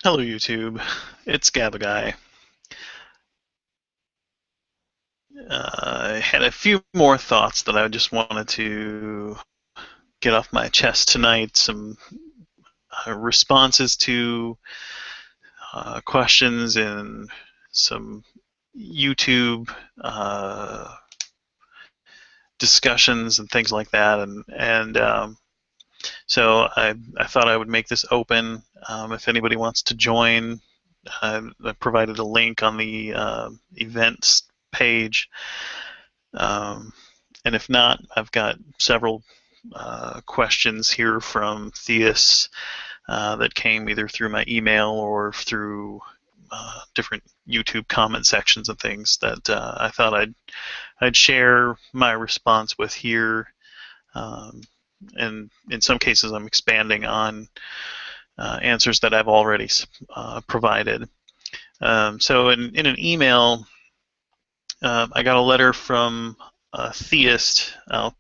Hello, YouTube. It's Gabaguy. I had a few more thoughts that I just wanted to get off my chest tonight. Some responses to questions and some YouTube discussions and things like that. So I thought I would make this open. If anybody wants to join, I provided a link on the events page. Um, and if not, I've got several questions here from theists that came either through my email or through different YouTube comment sections and things that I thought I'd share my response with here. And in some cases, I'm expanding on answers that I've already provided. So in an email, I got a letter from a theist. I'll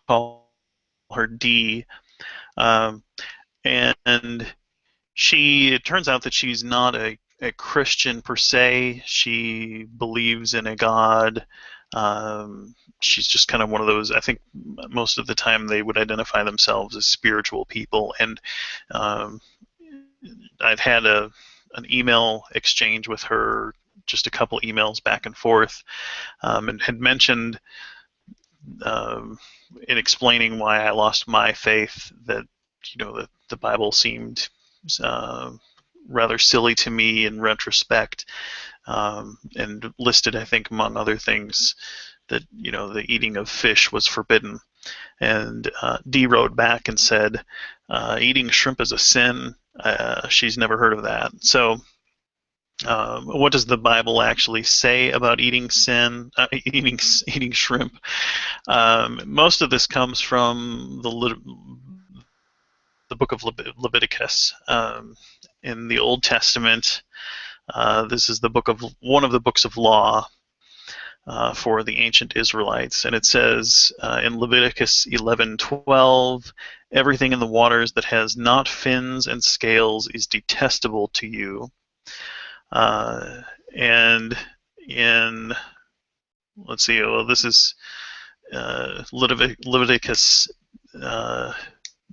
call her D. Um, and it turns out that she's not a Christian per se. She believes in a God. She's just kind of one of those, I think most of the time they would identify themselves as spiritual people. And um, I'd had an email exchange with her, just a couple emails back and forth, and had mentioned um, in explaining why I lost my faith that the Bible seemed uh, rather silly to me in retrospect, and listed, I think, among other things, that the eating of fish was forbidden. And Dee wrote back and said, eating shrimp is a sin. She's never heard of that. So what does the Bible actually say about eating eating shrimp? Most of this comes from the book of Leviticus. In the Old Testament, this is one of the books of law for the ancient Israelites, and it says in Leviticus 11:12, everything in the waters that has not fins and scales is detestable to you. And in, let's see, well, this is Leviticus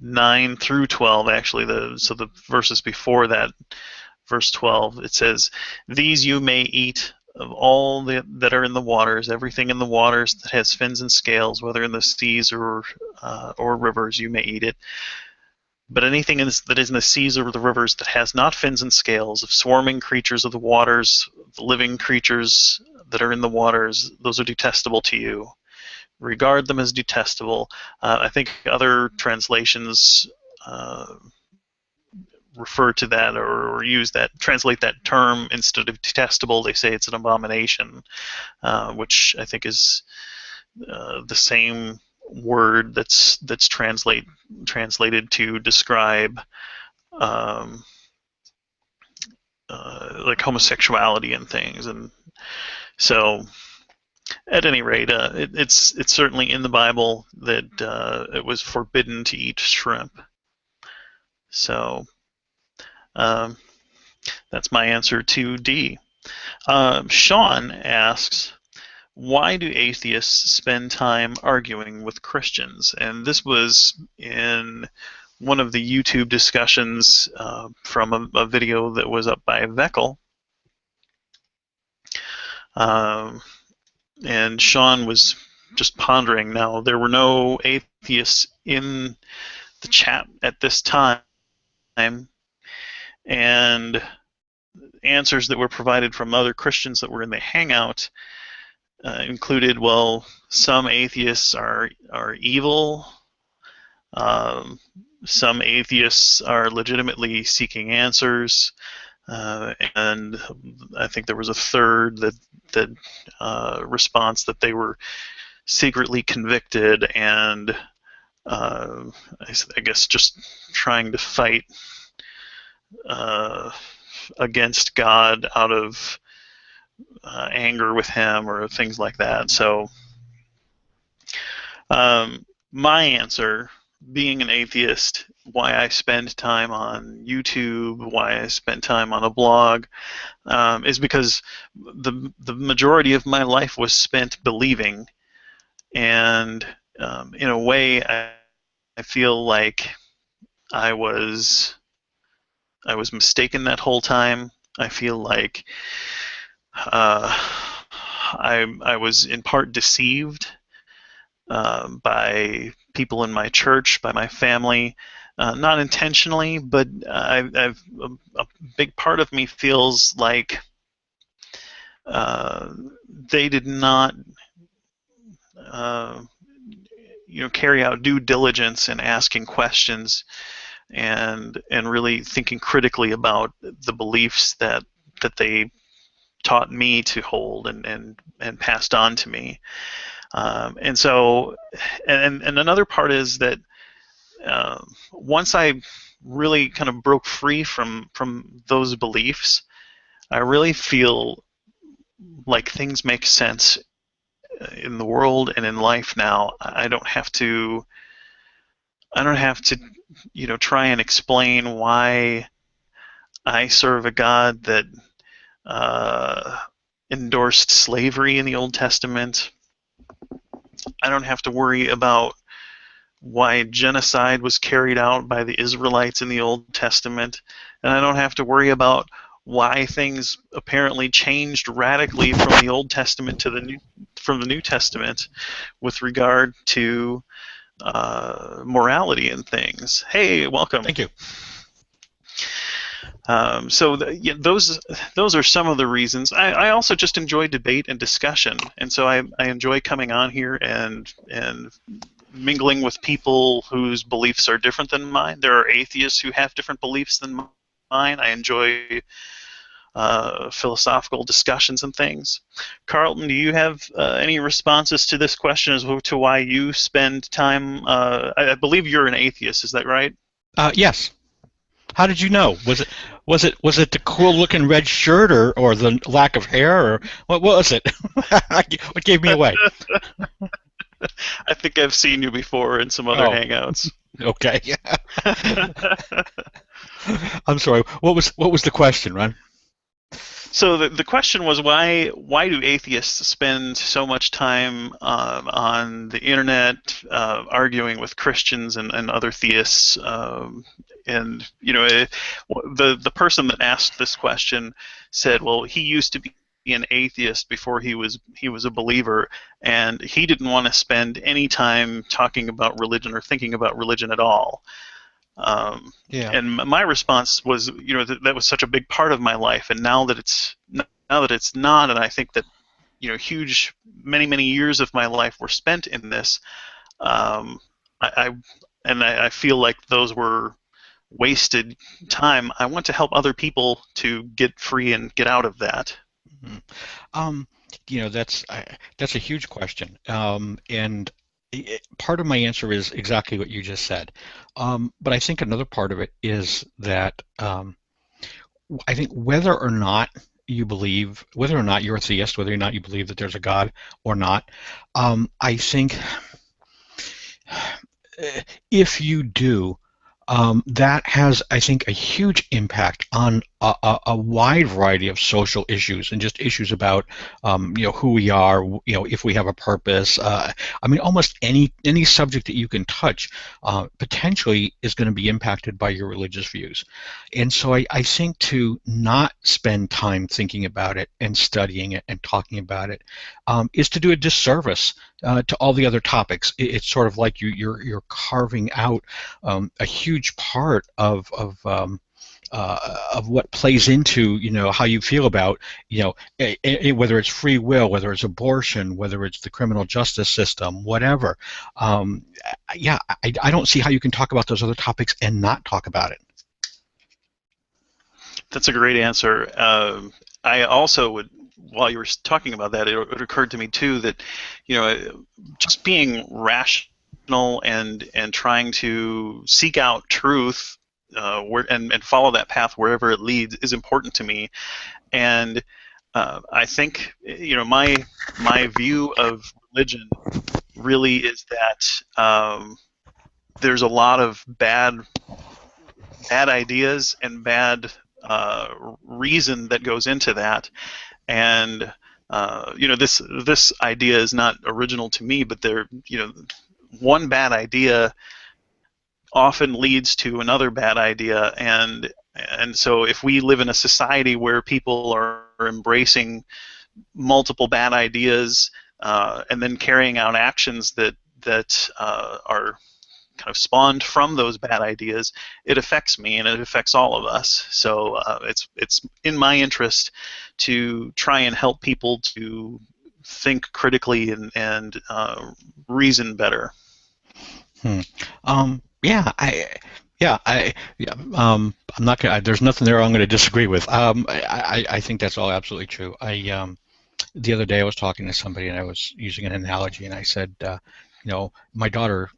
9 through 12, actually. So the verses before that, verse 12, it says, these you may eat of all that are in the waters, everything in the waters that has fins and scales, whether in the seas or rivers, you may eat it. But anything that is in the seas or the rivers that has not fins and scales, of swarming creatures of the waters, the living creatures that are in the waters, those are detestable to you. Regard them as detestable. I think other translations refer to that or translate that term instead of detestable. They say it's an abomination, which I think is the same word that's translated to describe like homosexuality and things. And so at any rate, it's certainly in the Bible that it was forbidden to eat shrimp. So that's my answer to D. Sean asks, why do atheists spend time arguing with Christians? And this was in one of the YouTube discussions from a video that was up by Veckel. And Sean was just pondering. Now, there were no atheists in the chat at this time, and answers that were provided from other Christians that were in the Hangout included, well, some atheists are evil. Some atheists are legitimately seeking answers. And I think there was a third that response that they were secretly convicted and I guess just trying to fight against God out of anger with him or things like that. So my answer being an atheist, why I spend time on YouTube, why I spend time on a blog, is because the majority of my life was spent believing, and in a way, I feel like I was I was mistaken that whole time. I feel like uh, I was in part deceived by people in my church, by my family, not intentionally, but a big part of me feels like uh, they did not, uh, carry out due diligence in asking questions and really thinking critically about the beliefs that they taught me to hold and passed on to me. And so, and another part is that once I really kind of broke free from those beliefs, I really feel like things make sense in the world and in life now. I don't have to, try and explain why I serve a God that uh, endorsed slavery in the Old Testament. I don't have to worry about why genocide was carried out by the Israelites in the Old Testament, and I don't have to worry about why things apparently changed radically from the Old Testament to the New Testament with regard to morality and things. Hey, welcome. Thank you. So those are some of the reasons. I also just enjoy debate and discussion, and so I enjoy coming on here and mingling with people whose beliefs are different than mine. There are atheists who have different beliefs than mine. I enjoy philosophical discussions and things. Carlton, do you have any responses to this question as to why you spend time? I believe you're an atheist. Is that right? Yes. How did you know? Was it the cool looking red shirt or the lack of hair or what was it? What gave me away? I think I've seen you before in some other Oh, hangouts. okay. I'm sorry. What was the question, Ron? So the question was why do atheists spend so much time on the internet arguing with Christians and other theists? And the person that asked this question said, well, he used to be an atheist before he was a believer, and he didn't want to spend any time talking about religion or thinking about religion at all. Yeah. And my response was, that was such a big part of my life, and now that it's not, and I think that many years of my life were spent in this. Um, I feel like those were wasted time. I want to help other people to get free and get out of that. Mhm. Um, that's a huge question, and part of my answer is exactly what you just said. But I think another part of it is that I think whether or not you're a theist, whether or not you believe that there's a God or not, I think if you do, that has, I think, a huge impact on a wide variety of social issues and just issues about, who we are, if we have a purpose. I mean, almost any subject that you can touch potentially is going to be impacted by your religious views. And so I think to not spend time thinking about it and studying it and talking about it is to do a disservice to all the other topics. It's sort of like you're carving out a huge part of what plays into how you feel about whether it's free will, whether it's abortion, whether it's the criminal justice system, whatever. Yeah, I don't see how you can talk about those other topics and not talk about it. That's a great answer. I also would, while you were talking about that, it occurred to me too that, just being rational and trying to seek out truth and follow that path wherever it leads is important to me. And I think, my view of religion really is that there's a lot of bad ideas and bad reason that goes into that. And this idea is not original to me, but one bad idea often leads to another bad idea, and so if we live in a society where people are embracing multiple bad ideas and then carrying out actions that are kind of spawned from those bad ideas, it affects me and it affects all of us. So it's in my interest to try and help people to think critically and reason better. Hmm. I'm not gonna. There's nothing there I'm going to disagree with. I think that's all absolutely true. The other day I was talking to somebody and I was using an analogy and I said, my daughter,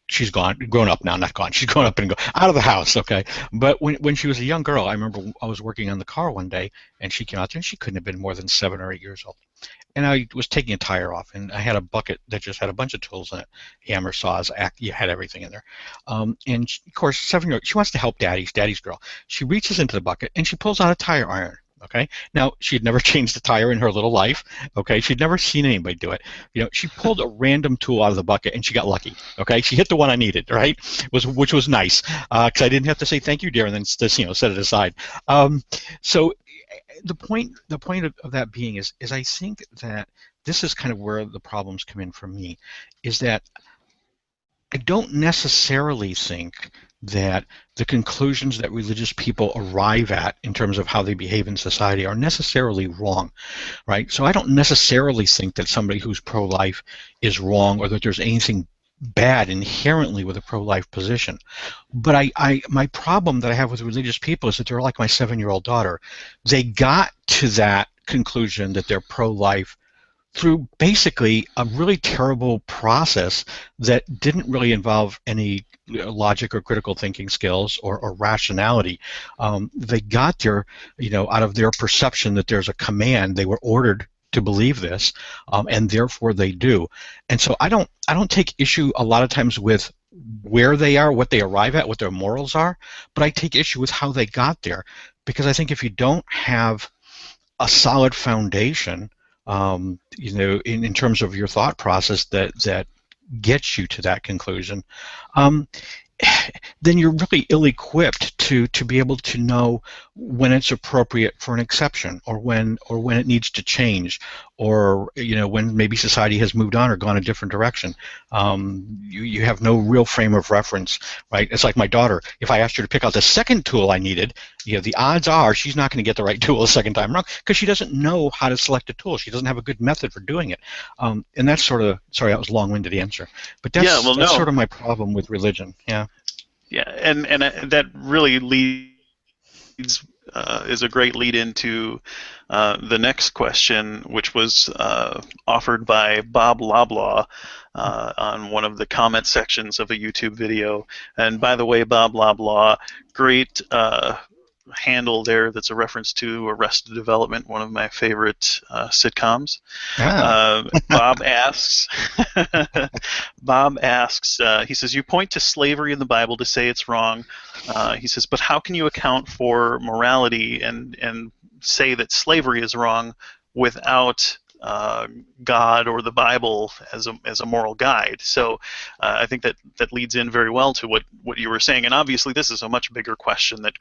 she's grown up now, not gone. She's grown up and out of the house, okay. But when she was a young girl, I remember I was working on the car one day and she came out there and she couldn't have been more than 7 or 8 years old. And I was taking a tire off, and I had a bucket that just had a bunch of tools in it, hammer, saws, you had everything in there. And she, of course, 7 year old, she wants to help daddy's girl. She reaches into the bucket and she pulls out a tire iron. Okay. Now she'd never changed a tire in her little life. Okay. She'd never seen anybody do it. She pulled a random tool out of the bucket and she got lucky. Okay. She hit the one I needed. Right. Which was nice because I didn't have to say thank you, dear, and then just set it aside. So the point of that being is I think that this is kind of where the problems come in for me, is that I don't necessarily think that the conclusions that religious people arrive at in terms of how they behave in society are necessarily wrong, right? So I don't necessarily think that somebody who's pro-life is wrong or that there's anything bad inherently with a pro-life position. But my problem that I have with religious people is that they're like my 7-year-old daughter. They got to that conclusion that they're pro-life through basically a really terrible process that didn't really involve any logic or critical thinking skills or rationality. They got there, out of their perception that there's a command. They were ordered to believe this, and therefore they do. And so I don't take issue a lot of times with where they are, what they arrive at, what their morals are, but I take issue with how they got there, because I think if you don't have a solid foundation, in terms of your thought process that gets you to that conclusion, then you're really ill-equipped to be able to know when it's appropriate for an exception, or when it needs to change, or when maybe society has moved on or gone a different direction. You have no real frame of reference, right? It's like my daughter. If I asked her to pick out the second tool I needed, the odds are she's not going to get the right tool the second time around because she doesn't know how to select a tool. She doesn't have a good method for doing it. And that's sort of, sorry, that was a long-winded answer, but that's sort of my problem with religion. Yeah. Yeah, and that really is a great lead into the next question, which was offered by Bob Loblaw on one of the comment sections of a YouTube video. And by the way, Bob Loblaw, great handle there that's a reference to Arrested Development, one of my favorite sitcoms. Bob asks, he says, you point to slavery in the Bible to say it's wrong. He says, but how can you account for morality and say that slavery is wrong without God or the Bible as a moral guide? So I think that leads in very well to what you were saying. And obviously this is a much bigger question that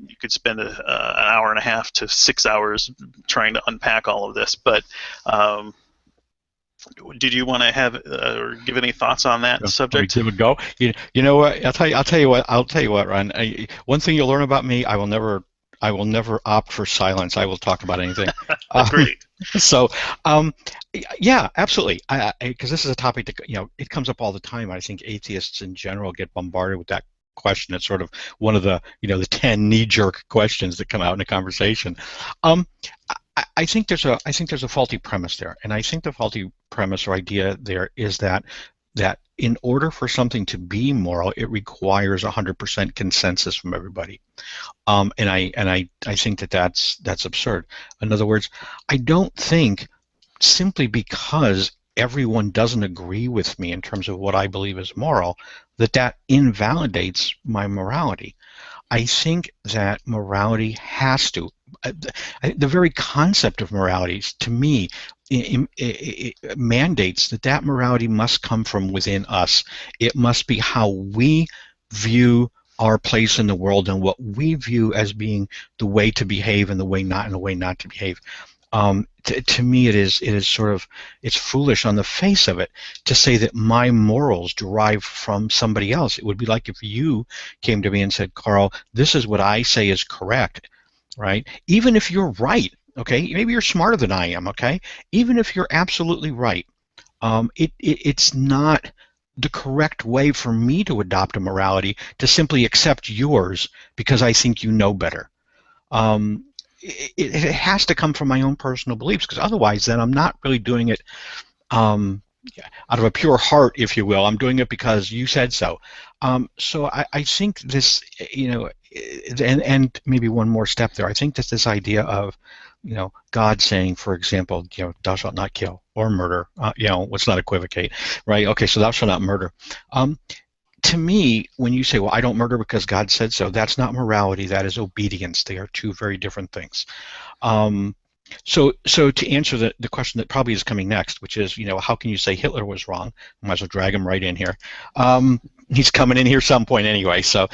you could spend an hour and a half to 6 hours trying to unpack all of this. But did you want to have or give any thoughts on that subject? Give it a go. You know what? I'll tell you what, Ron. One thing you'll learn about me: I will never opt for silence. I will talk about anything. Great. So, yeah, absolutely. Because this is a topic that it comes up all the time. I think atheists in general get bombarded with that question. It's sort of one of the the 10 knee-jerk questions that come out in a conversation. I think there's a faulty premise there, and I think the faulty premise or idea there is that in order for something to be moral, it requires 100% consensus from everybody, and I think that's absurd. In other words, I don't think simply because everyone doesn't agree with me in terms of what I believe is moral, that invalidates my morality. I think that morality has to. The very concept of morality, to me, mandates that morality must come from within us. It must be how we view our place in the world and what we view as being the way to behave and the way not to behave. To me, it is sort of, it's foolish on the face of it to say that my morals derive from somebody else. It would be like if you came to me and said, Carl, this is what I say is correct, right? Even if you're right, okay, maybe you're smarter than I am, okay, even if you're absolutely right, it's not the correct way for me to adopt a morality to simply accept yours because I think you know better. um, it has to come from my own personal beliefs, because otherwise then I'm not really doing it um, out of a pure heart, if you will. I'm doing it because you said so. So I think this, and maybe one more step there. I think that this idea of, God saying, for example, thou shalt not kill or murder. Let's not equivocate, right? Okay, so thou shalt not murder. Um, to me, when you say, well, I don't murder because God said so, that's not morality, that is obedience. They are two very different things. Um, so to answer the question that probably is coming next, which is, how can you say Hitler was wrong? Might as well drag him right in here. He's coming in here some point anyway. So,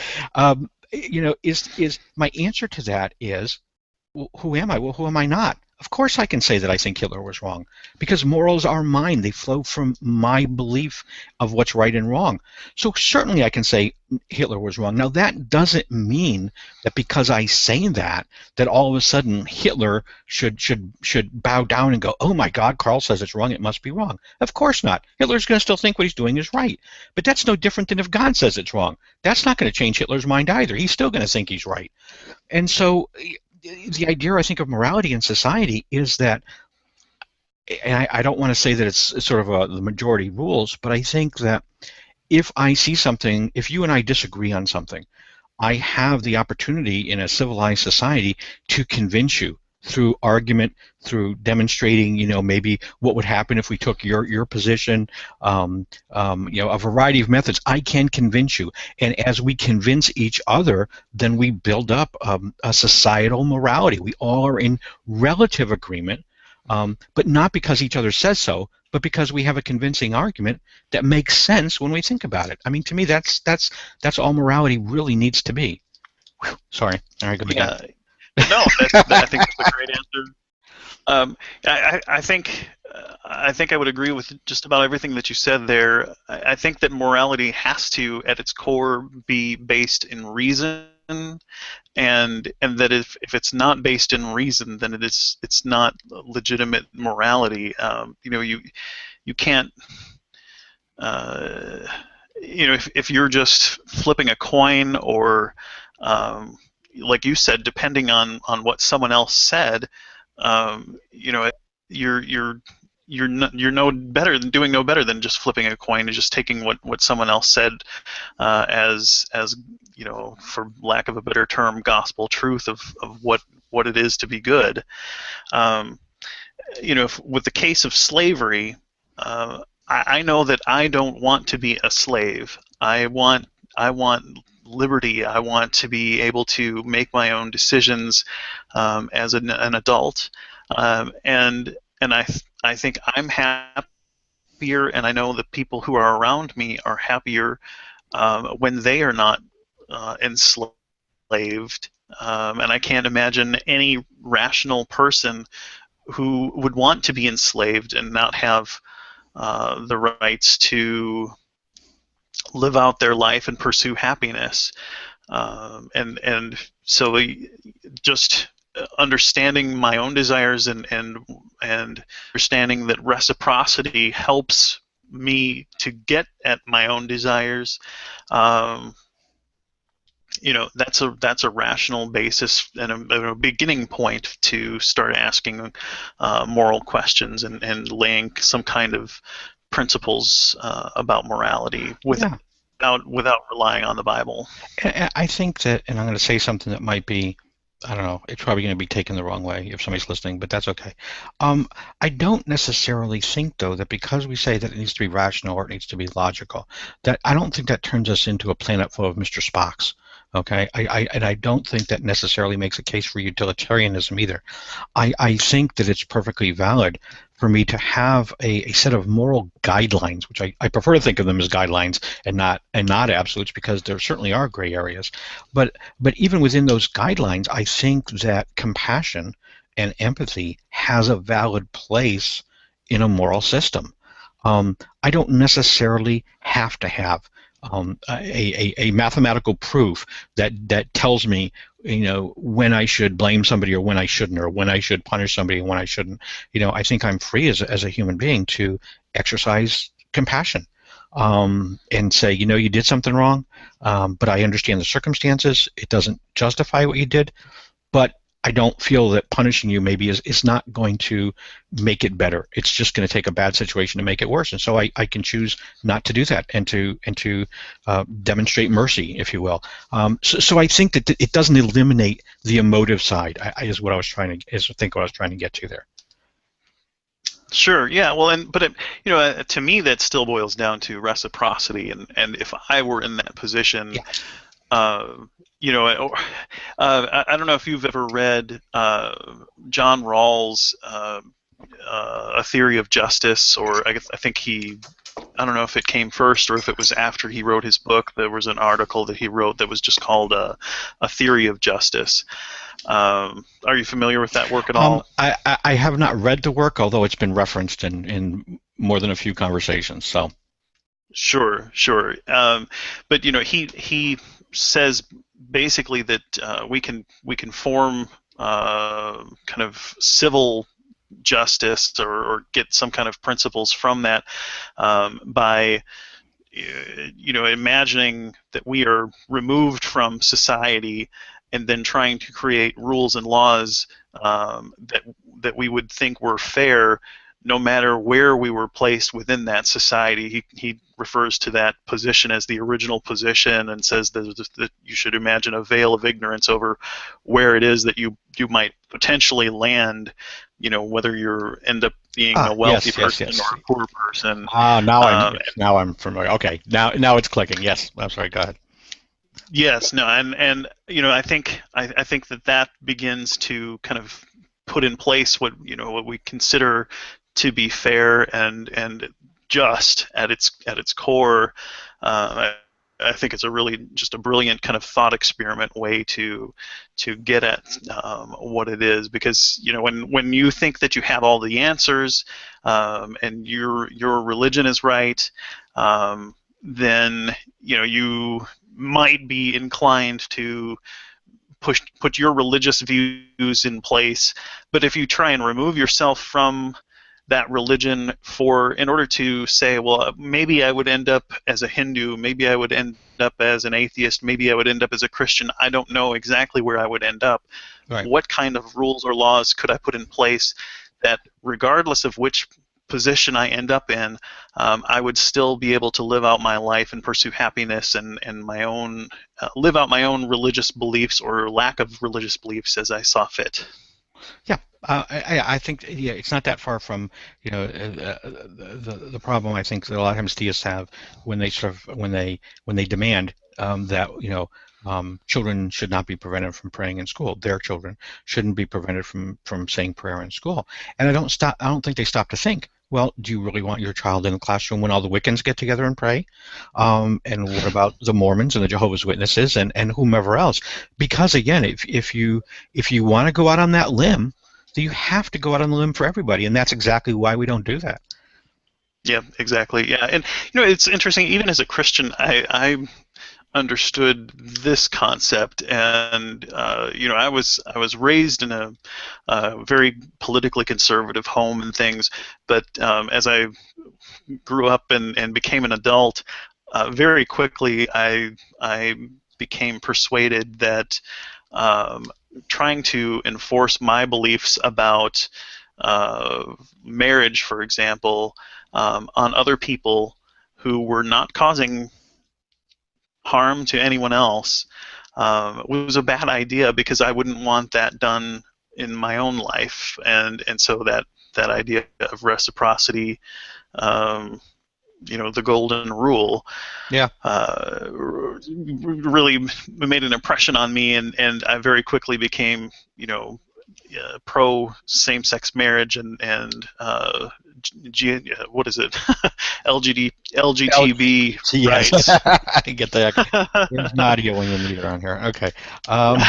is my answer to that is, well, who am I? Well, who am I not? Of course I can say that I think Hitler was wrong, because morals are mine. They flow from my belief of what's right and wrong. So certainly I can say Hitler was wrong. Now that doesn't mean that because I say that all of a sudden Hitler should bow down and go, oh my God, Carl says it's wrong, it must be wrong. Of course not. Hitler's going to still think what he's doing is right. But that's no different than if God says it's wrong. That's not going to change Hitler's mind either. He's still going to think he's right. And so the idea, I think, of morality in society is that, and I don't want to say that it's sort of the majority rules, but I think that if I see something, if you and I disagree on something, I have the opportunity in a civilized society to convince you through argument, through demonstrating, maybe what would happen if we took your position, a variety of methods. I can convince you, and as we convince each other, then we build up a societal morality. We all are in relative agreement, but not because each other says so, but because we have a convincing argument that makes sense when we think about it. I mean, to me, that's all morality really needs to be. Whew, sorry. All right, go again. Yeah. No, I think that's a great answer. I think I would agree with just about everything that you said there. I think that morality has to, at its core, be based in reason, and that if it's not based in reason, then it's not legitimate morality. You can't. Uh, if you're just flipping a coin, or like you said, depending on what someone else said, you're no better than doing no better than just flipping a coin and just taking what someone else said as for lack of a better term, gospel truth of what it is to be good. With the case of slavery, I know that I don't want to be a slave. I want liberty. I want to be able to make my own decisions as an adult, and I think I'm happier, and I know the people who are around me are happier when they are not enslaved. And I can't imagine any rational person who would want to be enslaved and not have the rights to live out their life and pursue happiness. And so just understanding my own desires and understanding that reciprocity helps me to get at my own desires. That's a rational basis and a beginning point to start asking moral questions and laying some kind of principles about morality without relying on the Bible. I think that, and I'm going to say something that might be I don't know. It's probably going to be taken the wrong way if somebody's listening, but that's okay. Um, I don't necessarily think, though, that because we say that it needs to be rational or it needs to be logical, that I don't think that turns us into a planet full of Mr. Spocks. Okay, and I don't think that necessarily makes a case for utilitarianism either. I think that it's perfectly valid for me to have a set of moral guidelines, which I prefer to think of them as guidelines and not absolutes, because there certainly are gray areas. But even within those guidelines, I think that compassion and empathy has a valid place in a moral system. I don't necessarily have to have a mathematical proof that tells me, when I should blame somebody or when I shouldn't, or when I should punish somebody and when I shouldn't. I think I'm free as a human being to exercise compassion, and say, you did something wrong, but I understand the circumstances. It doesn't justify what you did, but I don't feel that punishing you maybe is not going to make it better. It's just going to take a bad situation to make it worse. And so I can choose not to do that, and to demonstrate mercy, if you will. So I think that it doesn't eliminate the emotive side. Is what I was trying to is I think what I was trying to get to there. Sure. Yeah. Well, to me, that still boils down to reciprocity, and if I were in that position, Yeah. uh, I don't know if you've ever read John Rawls' A Theory of Justice, or I think I don't know if it came first or if it was after he wrote his book. There was an article that he wrote that was just called A Theory of Justice. Are you familiar with that work at all? I have not read the work, although it's been referenced in more than a few conversations. So Sure, sure. But he says basically that we can form kind of civil justice, or get some kind of principles from that, by imagining that we are removed from society and then trying to create rules and laws, that we would think were fair, no matter where we were placed within that society. He refers to that position as the original position, and says that you should imagine a veil of ignorance over where it is that you might potentially land, whether you end up being a wealthy yes, yes, person or yes. a poor person. Yes, now I'm familiar. Okay, now it's clicking. Yes, I'm sorry. Go ahead. Yes, no, and I think that begins to kind of put in place what we consider to be fair and just at its core. I think it's a really just a brilliant kind of thought experiment way to get at what it is, because when you think that you have all the answers, and your religion is right, then you might be inclined to put your religious views in place. But if you try and remove yourself from that religion in order to say, well, maybe I would end up as a Hindu, maybe I would end up as an atheist, maybe I would end up as a Christian, I don't know exactly where I would end up. Right. What kind of rules or laws could I put in place that, regardless of which position I end up in, I would still be able to live out my life and pursue happiness, and my own live out my own religious beliefs or lack of religious beliefs as I saw fit. Yeah, I think, yeah, it's not that far from, the problem I think that a lot of times theists have when they when they demand, that children should not be prevented from praying in school. Their children shouldn't be prevented from saying prayer in school. And I don't think they stop to think, well, do you really want your child in the classroom when all the Wiccans get together and pray? And what about the Mormons and the Jehovah's Witnesses and whomever else? Because again, if you want to go out on that limb, then you have to go out on the limb for everybody, and that's exactly why we don't do that. Yeah, exactly. Yeah, and it's interesting. Even as a Christian, I understood this concept, and I was raised in a very politically conservative home and things, but as I grew up and became an adult, very quickly I became persuaded that, trying to enforce my beliefs about marriage, for example, on other people who were not causing harm to anyone else, was a bad idea because I wouldn't want that done in my own life, and so that idea of reciprocity, um, the golden rule, Yeah. really made an impression on me, and I very quickly became, pro same-sex marriage and what is it, LGTB Yes, rights. I get that. There's an audio in meter on here. Okay. Um,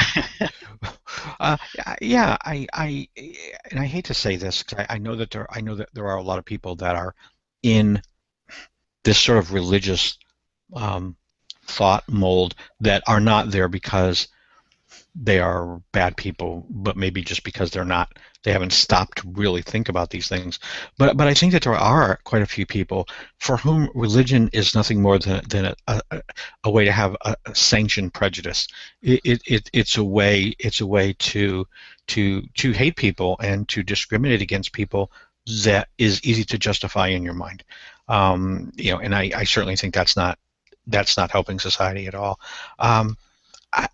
yeah, and I hate to say this because I know that there are a lot of people that are in this sort of religious um, thought mold that are not there because they are bad people, but maybe just because they haven't stopped to really think about these things. But I think that there are quite a few people for whom religion is nothing more than a way to have a sanctioned prejudice. It's a way to hate people and to discriminate against people that is easy to justify in your mind. And I certainly think that's not helping society at all.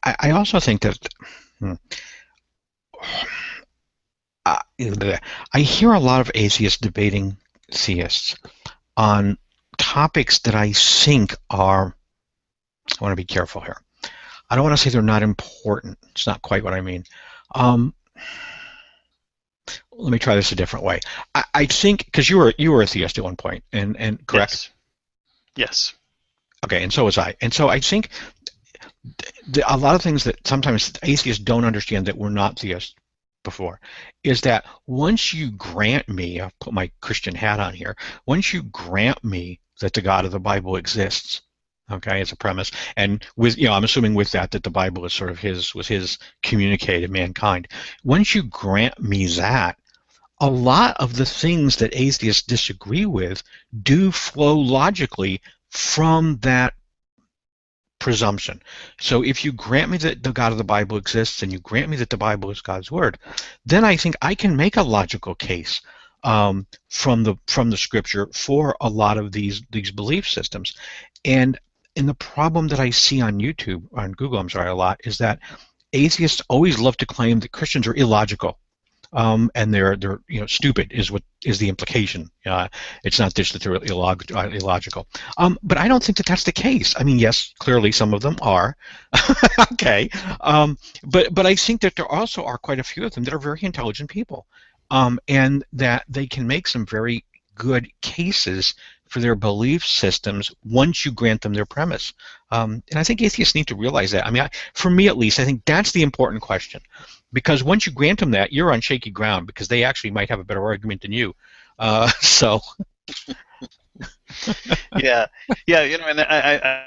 I also think that hmm, I hear a lot of atheists debating theists on topics that I think are, I want to be careful here. I don't want to say they're not important. It's not quite what I mean. Um, Let me try this a different way. I think, because you were a theist at one point, and correct? Yes. Okay, and so was I. And so I think a lot of things that sometimes atheists don't understand that we're not theists before is that once you grant me, I'll put my Christian hat on here, once you grant me that the God of the Bible exists, okay, as a premise, and with, I'm assuming with that the Bible is sort of was his communicated to mankind. Once you grant me that, a lot of the things that atheists disagree with do flow logically from that presumption. So if you grant me that the God of the Bible exists and you grant me that the Bible is God's word, then I think I can make a logical case from the scripture for a lot of these belief systems. And the problem that I see on Google, a lot, is that atheists always love to claim that Christians are illogical. And they're stupid is the implication. It's not just that they're illogical. But I don't think that that's the case. I mean, yes, clearly some of them are. Okay, but I think that there also are quite a few of them that are very intelligent people, and that they can make some very good cases for their belief systems once you grant them their premise. And I think atheists need to realize that. I mean, for me at least, I think that's the important question. Because once you grant them that, you're on shaky ground because they actually might have a better argument than you. So. Yeah, and I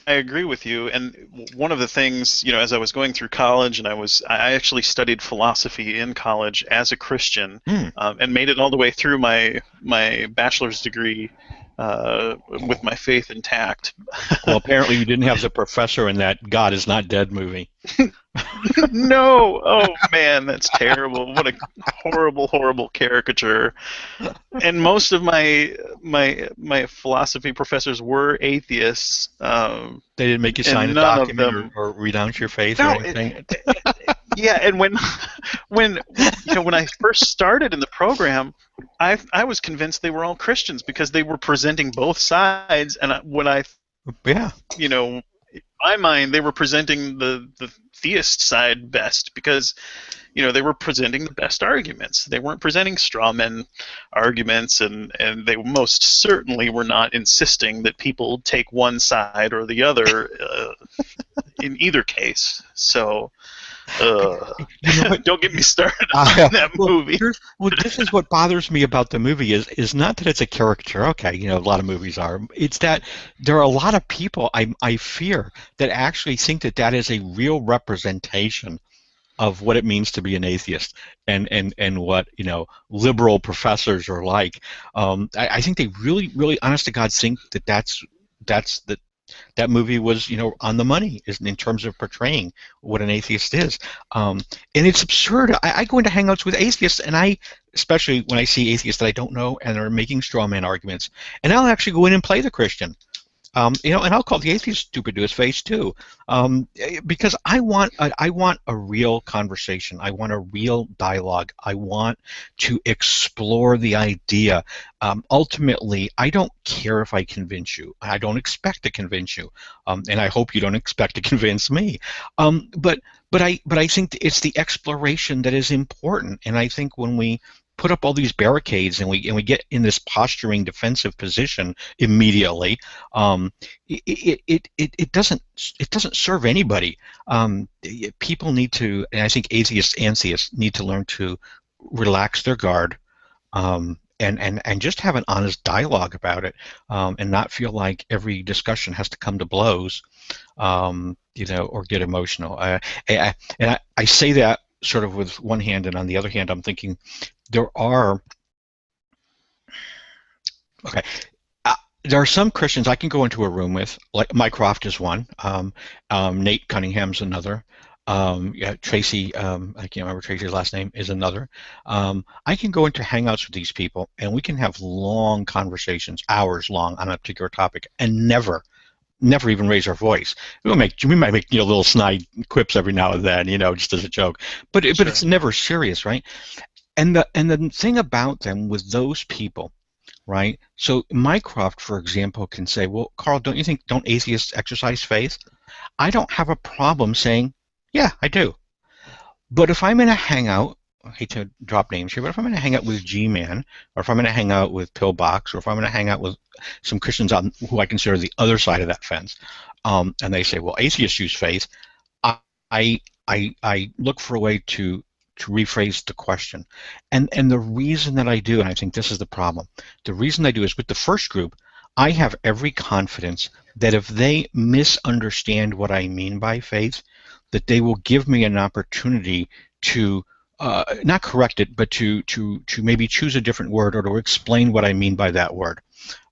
agree with you. And one of the things, as I was going through college, and I actually studied philosophy in college as a Christian, and made it all the way through my bachelor's degree with my faith intact. Well, apparently you didn't have the professor in that God is Not Dead movie. No, oh man, that's terrible. What a horrible caricature. And most of my philosophy professors were atheists. They didn't make you sign a document or renounce your faith or anything. Yeah, and when I first started in the program, I was convinced they were all Christians because they were presenting both sides, and in my mind, they were presenting the theist side best because, they were presenting the best arguments. They weren't presenting straw man arguments, and they most certainly were not insisting that people take one side or the other in either case. So. Don't get me started on that movie. This is what bothers me about the movie is not that it's a caricature. Okay, a lot of movies are. It's that there are a lot of people I fear that actually think that is a real representation of what it means to be an atheist and what liberal professors are like. I think they really honest to God think that movie was, on the money in terms of portraying what an atheist is. And it's absurd. I go into hangouts with atheists, and especially when I see atheists that I don't know and are making straw man arguments, and I'll actually go in and play the Christian. And I'll call the atheist stupid to his face too, because I want a real conversation. I want a real dialogue. I want to explore the idea. Ultimately, I don't care if I convince you. I don't expect to convince you, and I hope you don't expect to convince me. But I think it's the exploration that is important, and I think when we put up all these barricades and we get in this posturing defensive position immediately, um, it doesn't serve anybody. People need to, and I think atheists and theists need to learn to relax their guard, and just have an honest dialogue about it, and not feel like every discussion has to come to blows, or get emotional. I say that sort of with one hand, and on the other hand, I'm thinking there are okay. There are some Christians I can go into a room with, like Mycroft is one, Nate Cunningham's another, yeah, Tracy, I can't remember Tracy's last name, is another. I can go into hangouts with these people, and we can have long conversations, hours long, on a particular topic, and never even raise our voice. We might make little snide quips every now and then, just as a joke, but Sure. it's never serious, right? And the thing about them with those people, right? So Mycroft, for example, can say, well, Carl, don't atheists exercise faith? I don't have a problem saying, yeah, I do. But if I'm in a hangout, I hate to drop names here, but if I'm in a hangout with G-Man, or if I'm in a hangout with Pillbox, or if I'm in a hangout with some Christians on who I consider the other side of that fence, and they say, well, atheists use faith, I I look for a way to rephrase the question. And the reason that I do, and I think this is the problem, the reason I do is with the first group, I have every confidence that if they misunderstand what I mean by faith, that they will give me an opportunity to not correct it, but to maybe choose a different word or to explain what I mean by that word,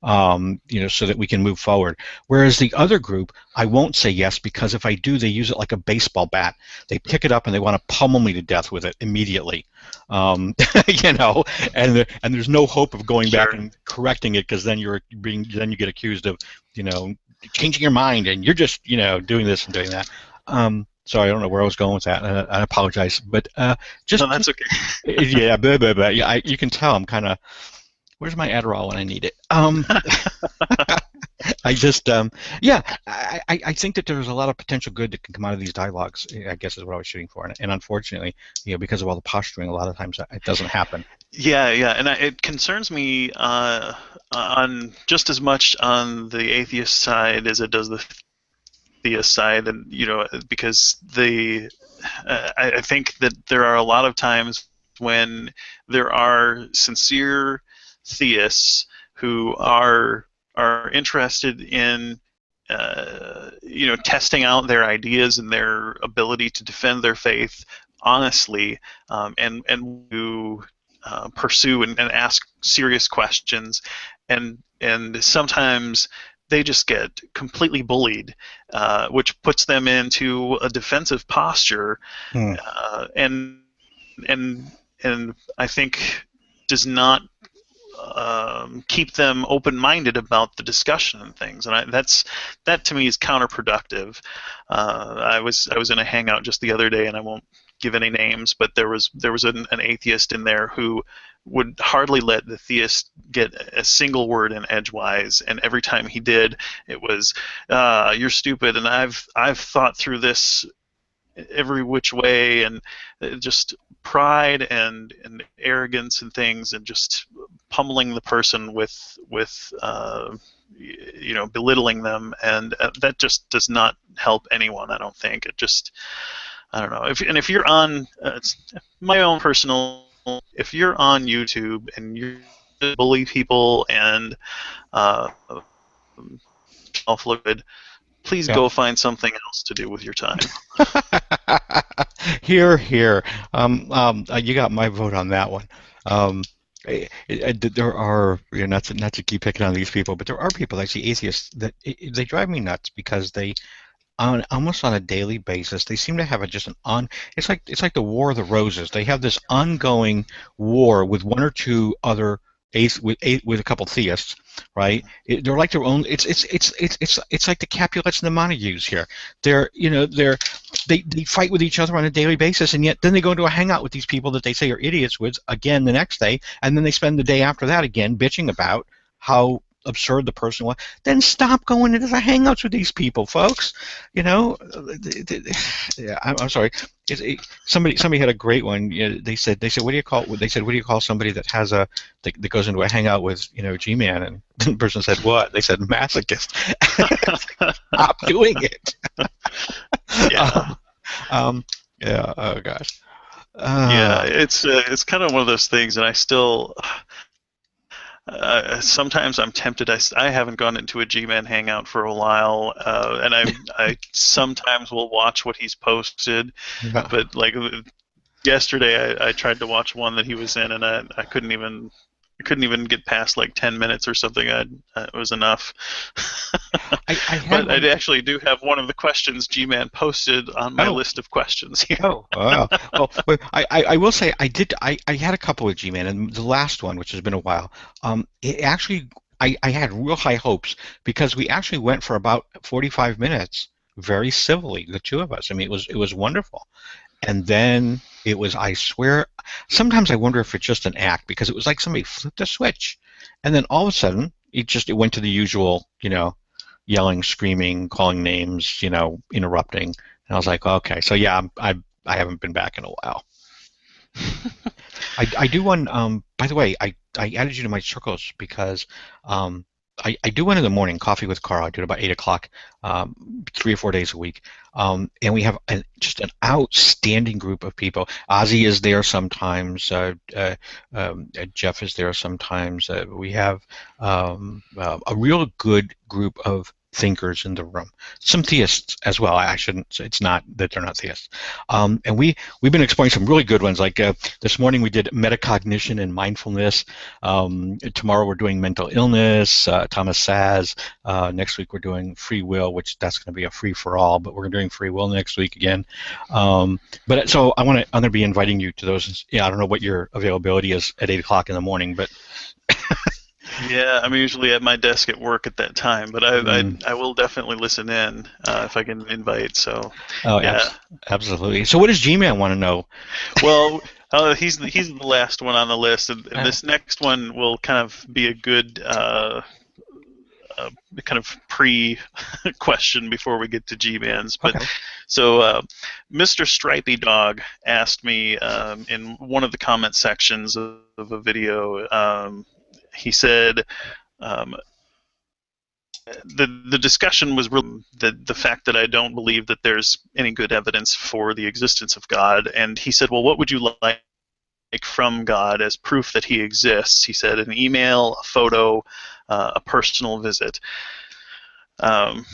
so that we can move forward. Whereas the other group, I won't say yes, because if I do, they use it like a baseball bat. They pick it up and they want to pummel me to death with it immediately. um, you know, and there's no hope of going back Sure. and correcting it, because then then you get accused of, changing your mind, and you're just, doing this and doing that. Sorry, I don't know where I was going with that. I apologize, but No, just that's okay. yeah, yeah. You can tell I'm kind of, where's my Adderall when I need it? I just, yeah, I think that there's a lot of potential good that can come out of these dialogues, I guess is what I was shooting for. And unfortunately, because of all the posturing, a lot of times it doesn't happen. Yeah, yeah, and it concerns me on just as much on the atheist side as it does the theist side, and because I think that there are a lot of times when there are sincere theists who are interested in testing out their ideas and their ability to defend their faith honestly, and to pursue and ask serious questions, and sometimes they just get completely bullied, which puts them into a defensive posture, Hmm. and and and I think does not keep them open-minded about the discussion and things, and that to me is counterproductive. I was in a hangout just the other day, and I won't give any names, but there was an atheist in there who would hardly let the theist get a single word in edgewise, and every time he did, it was, "You're stupid," and I've thought through this every which way, and just pride and arrogance and things, and just pummeling the person with belittling them, and that just does not help anyone. I don't think it just. I don't know. If you're on, it's my own personal, if you're on YouTube and you bully people and uh, look good, please Yeah. go find something else to do with your time. Here, here. You got my vote on that one. There are, not to keep picking on these people, but there are people, I see atheists, that they drive me nuts, because they, almost on a daily basis, they seem to have just an on. It's like the War of the Roses. They have this ongoing war with one or two other with a couple theists, right? They're like their own. It's like the Capulets and the Montagues here. They fight with each other on a daily basis, and yet then they go into a hangout with these people that they say are idiots with again the next day, and then they spend the day after that again bitching about how absurd the person was. Then stop going into the hangouts with these people, folks. Yeah, I'm sorry. Somebody had a great one. They said what do you call somebody that has that goes into a hangout with G-Man, and the person said what? They said masochist. Stop doing it. Yeah. Yeah. Oh gosh. Yeah, it's kind of one of those things, and I still sometimes I'm tempted. I haven't gone into a G-Man hangout for a while, and I sometimes will watch what he's posted, Yeah. but like yesterday I tried to watch one that he was in, and I couldn't even get past like 10 minutes or something. It was enough. I had But I one. actually do have one of the questions G-Man posted on my Oh. list of questions here. Oh, wow. Well, I will say I had a couple with G-Man, and the last one, which has been a while, it actually I had real high hopes because we actually went for about 45 minutes very civilly, the two of us. I mean, it was wonderful. And then it was, I swear, sometimes I wonder if it's just an act because it was like somebody flipped a switch, and then all of a sudden it went to the usual, yelling, screaming, calling names, interrupting. And I was like, okay, so yeah, I haven't been back in a while. I do one. By the way, I added you to my circles because I do one in the morning, coffee with Carl. I do it about 8 o'clock, 3 or 4 days a week, and we have just an outstanding group of people. Ozzy is there sometimes. Jeff is there sometimes. We have a real good group of thinkers in the room. Some theists as well. I shouldn't say it's not that they're not theists. And we've been exploring some really good ones. Like this morning we did metacognition and mindfulness. Tomorrow we're doing mental illness. Thomas Saz. Next week we're doing free will, which that's going to be a free for all. But we're doing free will next week again. But so I'm going to be inviting you to those. Yeah, I don't know what your availability is at 8 o'clock in the morning, but. Yeah, I'm usually at my desk at work at that time, but I Mm. I, I will definitely listen in if I can invite. So, Oh, yeah. absolutely. So what does G-Man want to know? Well, he's the last one on the list, and Uh, this next one will kind of be a good uh, kind of pre-question before we get to G-Man's. But okay. so, Mr. Stripey Dog asked me in one of the comment sections of a video. He said. Um, the discussion was really the fact that I don't believe that there's any good evidence for the existence of God, and he said, well, what would you like from God as proof that he exists? He said an email, a photo, a personal visit. Um,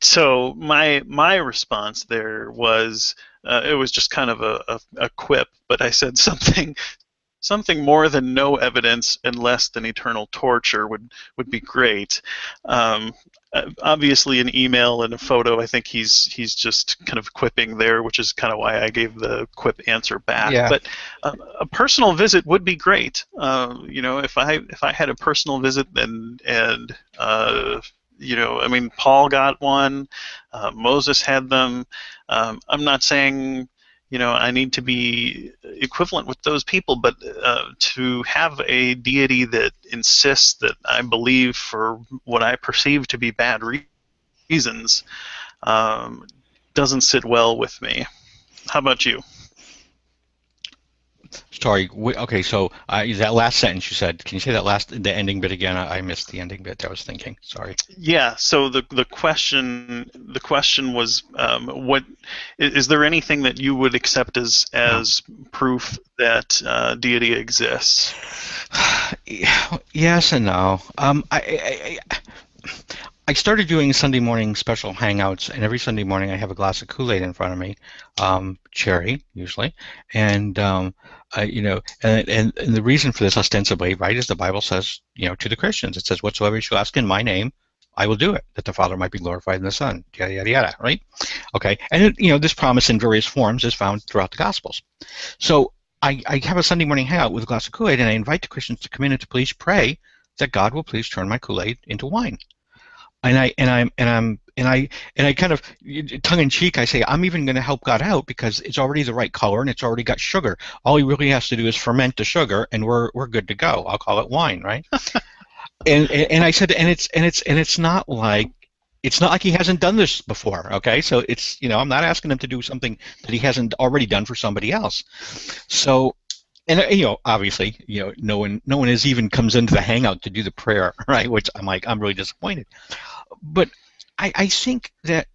so my response there was it was just kind of a quip, but I said something more than no evidence and less than eternal torture would be great. Obviously, an email and a photo. I think he's just kind of quipping there, which is kind of why I gave the quip answer back. Yeah. But a personal visit would be great. If I had a personal visit and I mean, Paul got one, Moses had them. I'm not saying I need to be equivalent with those people, but to have a deity that insists that I believe for what I perceive to be bad reasons um, doesn't sit well with me. How about you? Sorry. Okay. So that last sentence you said. Can you say the ending bit again? I missed the ending bit. I was thinking. Sorry. Yeah. So the question was, what is there anything that you would accept Oh. as proof that deity exists? Yes and no. I started doing Sunday morning special hangouts, and every Sunday morning I have a glass of Kool-Aid in front of me, cherry usually, and and the reason for this ostensibly, right, is the Bible says, to the Christians, it says, "Whatsoever you shall ask in my name, I will do it, that the Father might be glorified in the Son." Yada yada yada. Right? Okay, and this promise in various forms is found throughout the Gospels. So I have a Sunday morning hangout with a glass of Kool-Aid, and I invite the Christians to come in and to please pray that God will please turn my Kool-Aid into wine. And I kind of tongue in cheek, I say I'm even going to help God out because it's already the right color and it's already got sugar. All he really has to do is ferment the sugar, and we're good to go. I'll call it wine, right? And I said, it's not like he hasn't done this before. Okay, so it's, I'm not asking him to do something that he hasn't already done for somebody else. So. And obviously, no one has even comes into the hangout to do the prayer, right? Which I'm really disappointed. But I think that,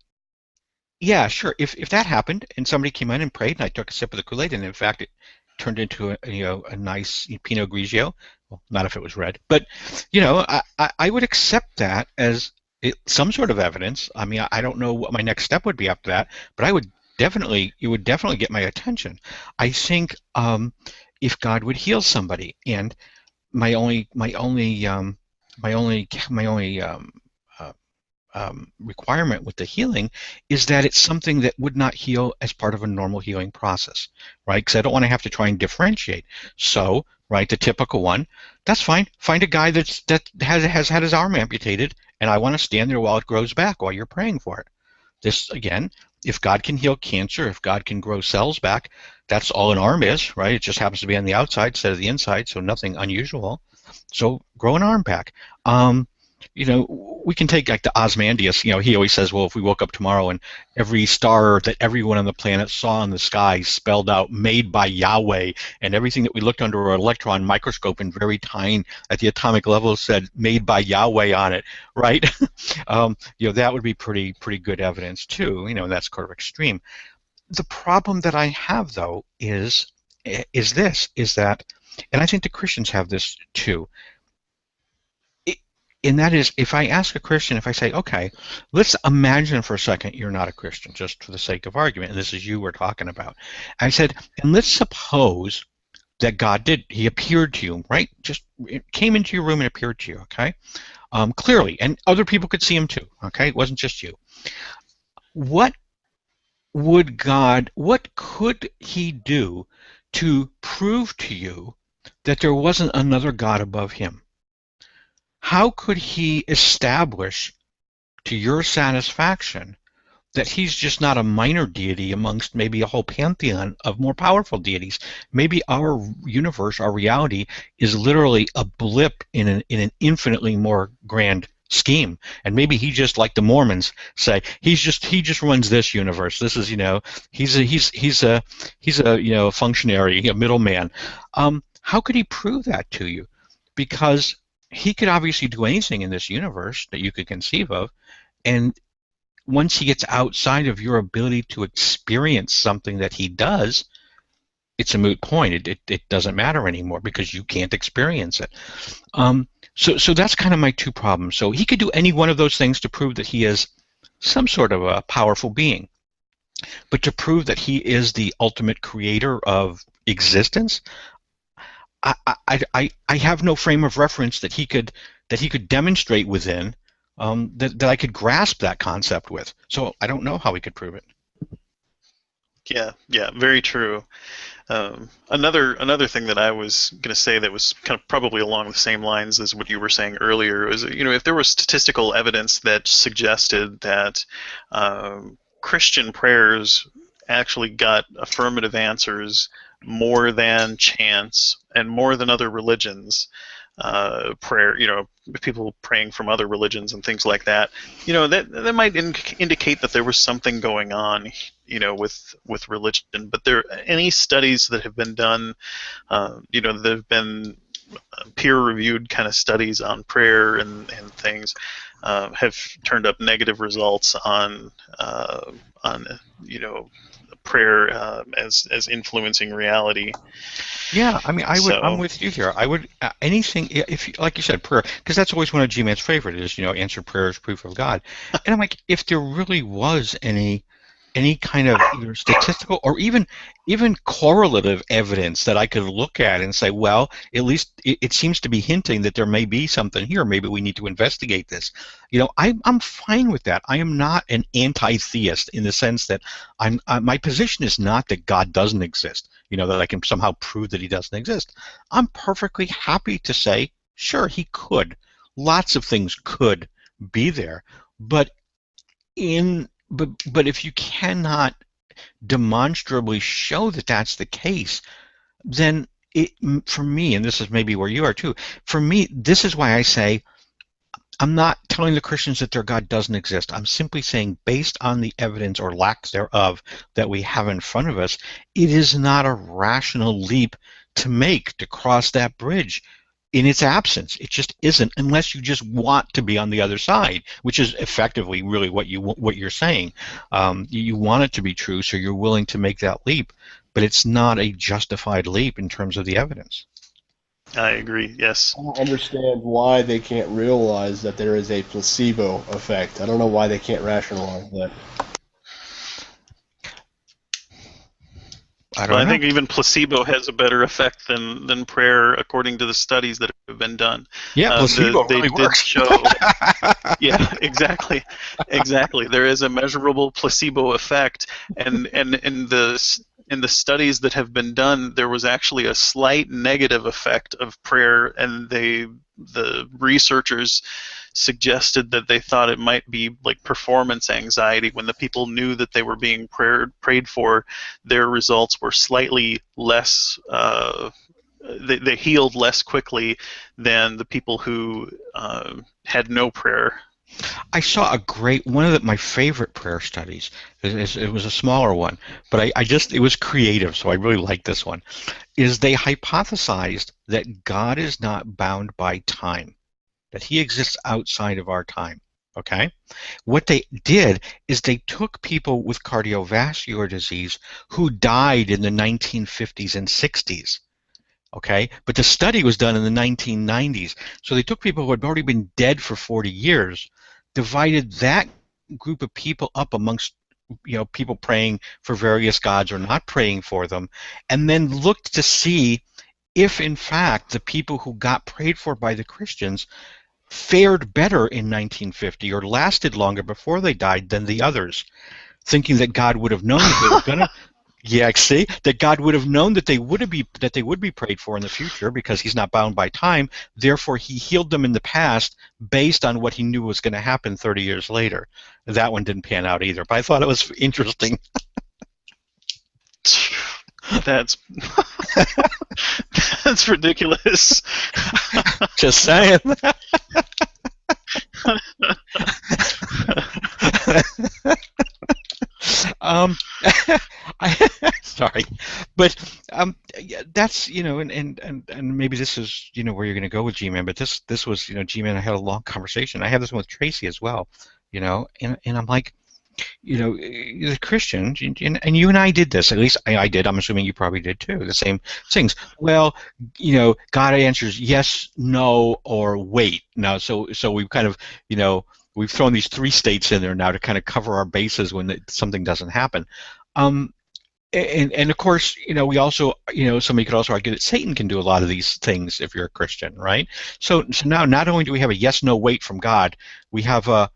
yeah, sure. If that happened and somebody came in and prayed and I took a sip of the Kool-Aid and in fact it turned into a nice Pinot Grigio, well, not if it was red, but I would accept that as some sort of evidence. I mean, I don't know what my next step would be after that, but it would definitely get my attention. I think if God would heal somebody, and my only requirement with the healing is that it's something that would not heal as part of a normal healing process, right? Because I don't want to have to try and differentiate. So, right, the typical one, that's fine. Find a guy that has had his arm amputated, and I want to stand there while it grows back while you're praying for it. This, again, if God can heal cancer, if God can grow cells back, that's all an arm is, right? It just happens to be on the outside instead of the inside, so nothing unusual. So grow an arm back. We can take like the Osmandius. He always says, well, if we woke up tomorrow and every star that everyone on the planet saw in the sky spelled out "made by Yahweh," and everything that we looked under our electron microscope in very tiny at the atomic level said "made by Yahweh" on it, right? That would be pretty good evidence too. That's kind of extreme. The problem that I have though is that, and I think the Christians have this too. And that is, if I ask a Christian, if I say, okay, let's imagine for a second you're not a Christian, just for the sake of argument, and this is you we're talking about. I said, and let's suppose that God he appeared to you, right? Just came into your room and appeared to you, okay? Clearly, and other people could see him too, okay? It wasn't just you. What could he do to prove to you that there wasn't another God above him? How could he establish to your satisfaction that he's just not a minor deity amongst maybe a whole pantheon of more powerful deities? Maybe our universe, our reality, is literally a blip in an infinitely more grand scheme, and maybe he just, like the Mormons say, he just runs this universe. This is he's a functionary, a middleman. How could he prove that to you? Because he could obviously do anything in this universe that you could conceive of, and once he gets outside of your ability to experience something that he does, it's a moot point. It doesn't matter anymore because you can't experience it. So that's kind of my two problems. So he could do any one of those things to prove that he is some sort of a powerful being, but to prove that he is the ultimate creator of existence, I have no frame of reference that he could demonstrate within, that I could grasp that concept with. So I don't know how he could prove it. Yeah, very true. Another thing that I was going to say that was kind of probably along the same lines as what you were saying earlier is, if there was statistical evidence that suggested that Christian prayers actually got affirmative answers more than chance and more than other religions, prayer, people praying from other religions and things like that, that might indicate that there was something going on, with religion. But any studies that have been done, that have been peer-reviewed kind of studies on prayer and things, have turned up negative results on prayer as influencing reality. Yeah, I mean, I'm with you here. I would anything, if, like you said, prayer, because that's always one of G-Man's favorite is, answer prayer as proof of God. And I'm like, if there really was any any kind of either statistical or even correlative evidence that I could look at and say, well, at least it seems to be hinting that there may be something here. Maybe we need to investigate this. I'm fine with that. I am not an anti-theist in the sense that my position is not that God doesn't exist. That I can somehow prove that he doesn't exist. I'm perfectly happy to say, sure, he could. Lots of things could be there, but but if you cannot demonstrably show that that's the case, then for me, and this is maybe where you are too, for me, this is why I say I'm not telling the Christians that their God doesn't exist. I'm simply saying, based on the evidence or lack thereof that we have in front of us, it is not a rational leap to make to cross that bridge in its absence. It just isn't, unless you just want to be on the other side, which is effectively really what you're saying. You want it to be true, so you're willing to make that leap, but it's not a justified leap in terms of the evidence. I agree. Yes. I don't understand why they can't realize that there is a placebo effect. I don't know why they can't rationalize that. I Well, don't I know. think even placebo has a better effect than prayer, according to the studies that have been done. Yeah, placebo They really did works. show, yeah, exactly, exactly. There is a measurable placebo effect, and in the studies that have been done, there was actually a slight negative effect of prayer, and the researchers suggested that they thought it might be like performance anxiety. When the people knew that they were being prayed for, their results were slightly less. They healed less quickly than the people who had no prayer. I saw a great one of my favorite prayer studies. It was a smaller one, but it was creative, so I really liked this one. Is they hypothesized that God is not bound by time, that he exists outside of our time. Okay? What they did is they took people with cardiovascular disease who died in the 1950s and 60s. Okay? But the study was done in the 1990s. So they took people who had already been dead for 40 years, divided that group of people up amongst people praying for various gods or not praying for them, and then looked to see if in fact the people who got prayed for by the Christians fared better in 1950 or lasted longer before they died than the others, thinking that God would have known that they were going to. Yeah, see, that God would have known that they would be prayed for in the future because he's not bound by time. Therefore, he healed them in the past based on what he knew was going to happen 30 years later. That one didn't pan out either, but I thought it was interesting. That's that's ridiculous. Just saying. um, sorry, but that's and maybe this is where you're going to go with G-Man, but this was G-Man. I had a long conversation. I had this one with Tracy as well, and I'm like, the Christian, and you and I did this. At least I did. I'm assuming you probably did too. The same things. Well, God answers yes, no, or wait. Now, so we've kind of, we've thrown these three states in there now to kind of cover our bases when something doesn't happen. And of course, we also, somebody could also argue that Satan can do a lot of these things if you're a Christian, right? So now not only do we have a yes, no, wait from God, we have a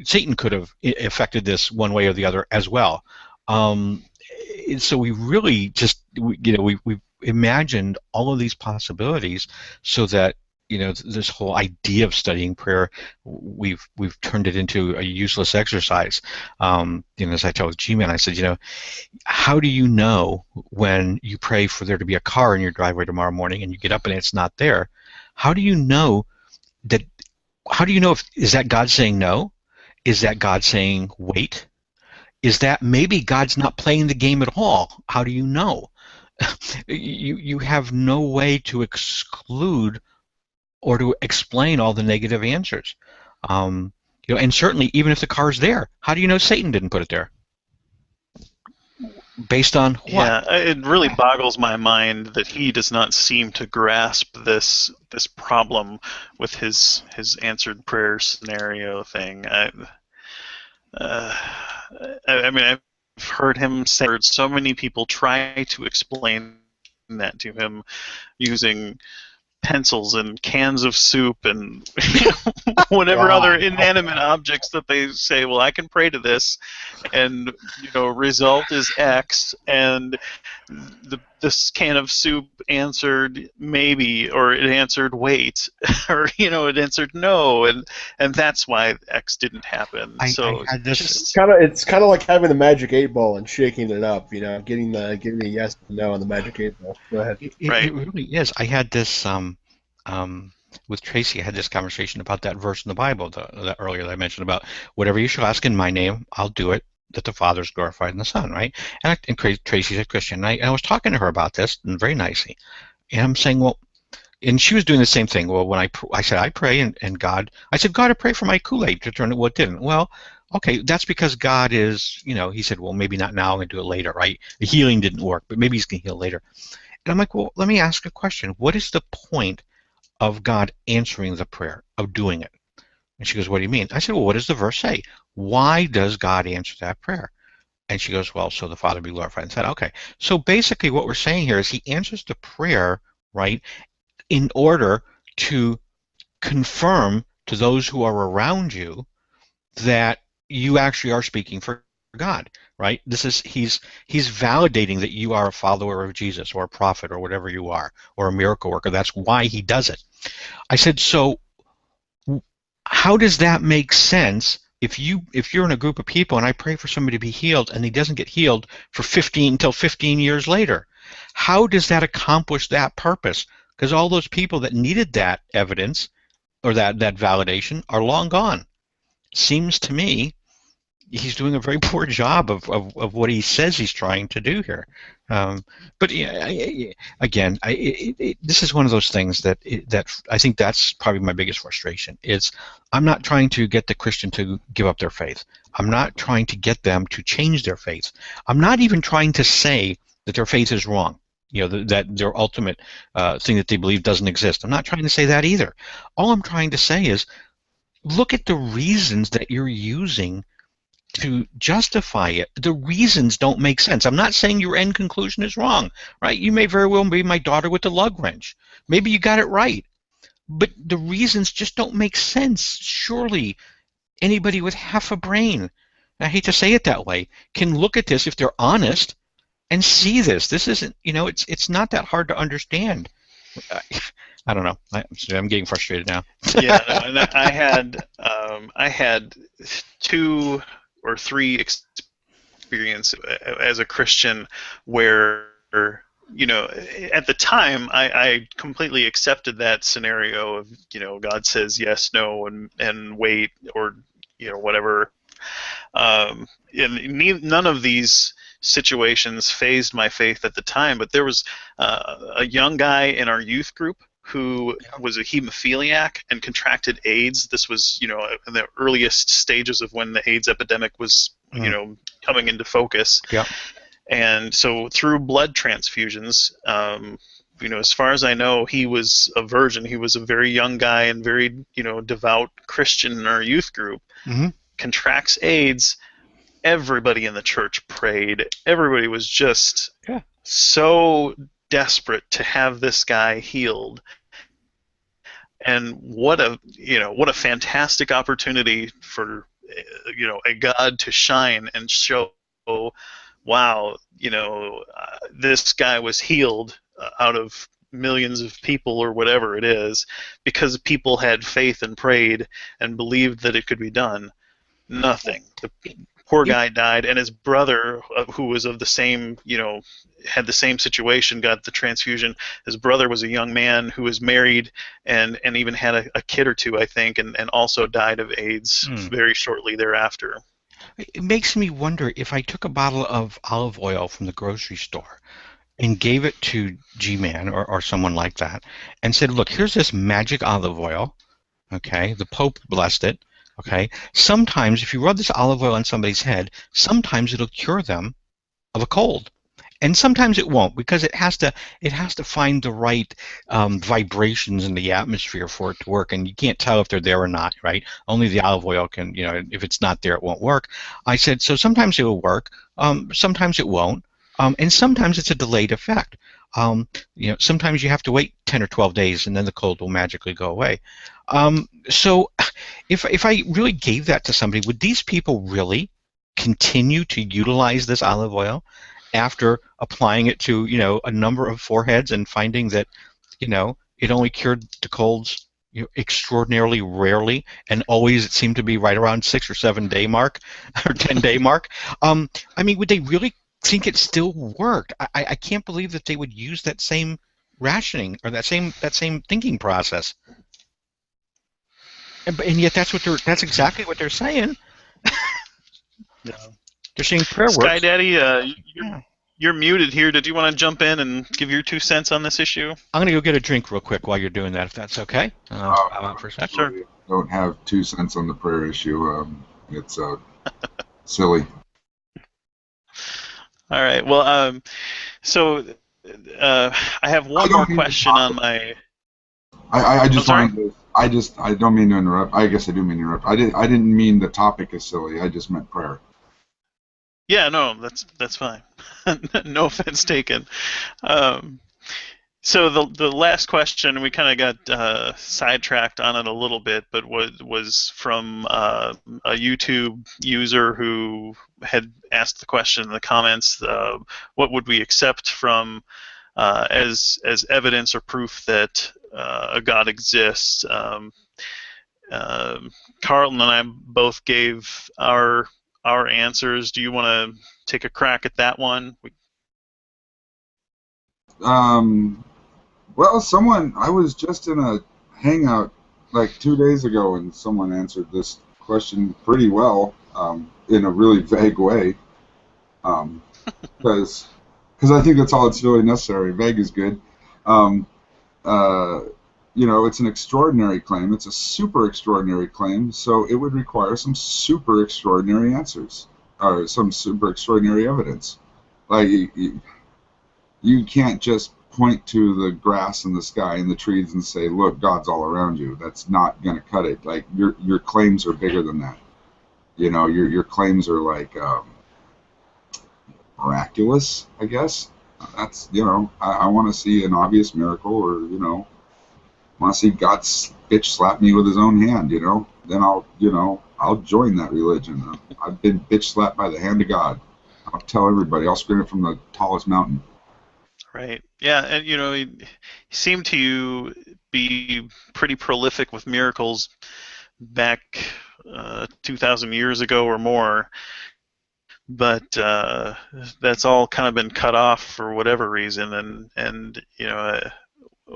Satan could have affected this one way or the other as well. So we really just, we've imagined all of these possibilities so that, this whole idea of studying prayer, we've turned it into a useless exercise. As I told G-Man, I said, how do you know when you pray for there to be a car in your driveway tomorrow morning and you get up and it's not there? How do you know that? How do you know is that God saying no? Is that God saying wait? Is that maybe God's not playing the game at all? How do you know? You have no way to exclude or to explain all the negative answers. And certainly even if the car's there, how do you know Satan didn't put it there? Based on what? Yeah, it really boggles my mind that he does not seem to grasp this problem with his answered prayer scenario thing. I mean, I've heard him say, so many people try to explain that to him using pencils and cans of soup and whatever other Wow. inanimate objects that they say, well, I can pray to this, and result is X, and this can of soup answered maybe, or it answered wait, or it answered no, and that's why X didn't happen. I So had this. just It's kind of like having the magic 8 ball and shaking it up. Getting the yes and no on the magic 8 ball. Go ahead. It really is. I had this with Tracy. I had this conversation about that verse in the Bible that earlier that I mentioned about whatever you shall ask in my name, I'll do it, that the Father is glorified in the Son, right? And Tracy's a Christian. And I was talking to her about this, and very nicely. And I'm saying, well, and she was doing the same thing. Well, when I said I pray, and God, I said, God, I pray for my Kool-Aid to turn it. Well, it didn't. Well, okay, that's because God is, he said, well, maybe not now, I'm going to do it later, right? The healing didn't work, but maybe he's going to heal later. And I'm like, well, let me ask a question. What is the point of God answering the prayer, of doing it? And she goes, what do you mean? I said, well, what does the verse say? Why does God answer that prayer? And she goes, well, so the Father be glorified. And said, okay. So basically what we're saying here is he answers the prayer, right, in order to confirm to those who are around you that you actually are speaking for God, right? He's validating that you are a follower of Jesus or a prophet or whatever you are, or a miracle worker. That's why he does it. I said, so how does that make sense if you're in a group of people and I pray for somebody to be healed and he doesn't get healed for 15 years later? How does that accomplish that purpose? Because all those people that needed that evidence or that validation are long gone. Seems to me he's doing a very poor job of what he says he's trying to do here. But again, this is one of those things that I think that's probably my biggest frustration. Is I'm not trying to get the Christian to give up their faith. I'm not trying to get them to change their faith. I'm not even trying to say that their faith is wrong. That their ultimate thing that they believe doesn't exist. I'm not trying to say that either. All I'm trying to say is look at the reasons that you're using to justify it. The reasons don't make sense. I'm not saying your end conclusion is wrong, right? You may very well be my daughter with the lug wrench. Maybe you got it right. But the reasons just don't make sense. Surely anybody with half a brain, I hate to say it that way, can look at this if they're honest and see this. This isn't, it's not that hard to understand. I don't know. I'm getting frustrated now. Yeah, no, and I had 2 or 3 experiences as a Christian where at the time I completely accepted that scenario of God says yes, no, and wait, or whatever. And none of these situations phased my faith at the time, but there was a young guy in our youth group who was a hemophiliac and contracted AIDS. This was, in the earliest stages of when the AIDS epidemic was, coming into focus. Yeah. And so through blood transfusions, as far as I know, he was a virgin. He was a very young guy and very, devout Christian in our youth group. Mm-hmm. Contracts AIDS. Everybody in the church prayed. Everybody was just so desperate to have this guy healed. And what a fantastic opportunity for a God to shine and show, wow, this guy was healed out of millions of people or whatever it is, because people had faith and prayed and believed that it could be done. Nothing. The poor guy died, and his brother, who was of the same, had the same situation, got the transfusion. His brother was a young man who was married and even had a kid or two, I think, and also died of AIDS very shortly thereafter. It makes me wonder if I took a bottle of olive oil from the grocery store and gave it to G-Man or someone like that and said, look, here's this magic olive oil, okay? The Pope blessed it, okay? Sometimes if you rub this olive oil on somebody's head, sometimes it'll cure them of a cold. and sometimes it won't, because it has to find the right vibrations in the atmosphere for it to work, and you can't tell if they're there or not, right? Only the olive oil can, if it's not there, it won't work. I said, so sometimes it will work, sometimes it won't, and sometimes it's a delayed effect. Sometimes you have to wait 10 or 12 days, and then the cold will magically go away. So if I really gave that to somebody, would these people really continue to utilize this olive oil after applying it to, a number of foreheads and finding that, it only cured the colds, extraordinarily rarely, and always it seemed to be right around 6 or 7 day mark or 10-day mark? I mean, would they really think it still worked? I can't believe that they would use that same rationing or that same thinking process. And yet that's exactly what they're saying. Yeah. They're saying prayer Sky works. Daddy, Yeah. you're muted here. Did you want to jump in and give your 2 cents on this issue? I'm going to go get a drink real quick while you're doing that, if that's okay. I'll out for a second. Sure. Don't have 2 cents on the prayer issue. It's silly. All right. Well, so I have one more question on my. I just sorry? wanted to. I don't mean to interrupt. I guess I do mean to interrupt. I didn't mean the topic is silly. I just meant prayer. Yeah, no, that's fine. No offense taken. So the last question, we kind of got sidetracked on it a little bit, but was from a YouTube user who had asked the question in the comments: what would we accept from as evidence or proof that a God exists? Carlton and I both gave our answers. Do you want to take a crack at that one? Well, I was just in a hangout like 2 days ago, and someone answered this question pretty well, in a really vague way, because I think that's all that's really necessary. Vague is good. It's an extraordinary claim. It's a super extraordinary claim, so it would require some super extraordinary answers, or some super extraordinary evidence. Like, you can't just point to the grass and the sky and the trees and say, look, God's all around you. That's not going to cut it. Like, your claims are bigger than that. Your claims are like miraculous, I guess. That's, I want to see an obvious miracle, or, want to see God bitch slap me with his own hand, then I'll join that religion. I've been bitch slapped by the hand of God. I'll tell everybody. I'll scream it from the tallest mountain. Right. Yeah, and he seemed to be pretty prolific with miracles back 2,000 years ago or more, but that's all kind of been cut off for whatever reason, and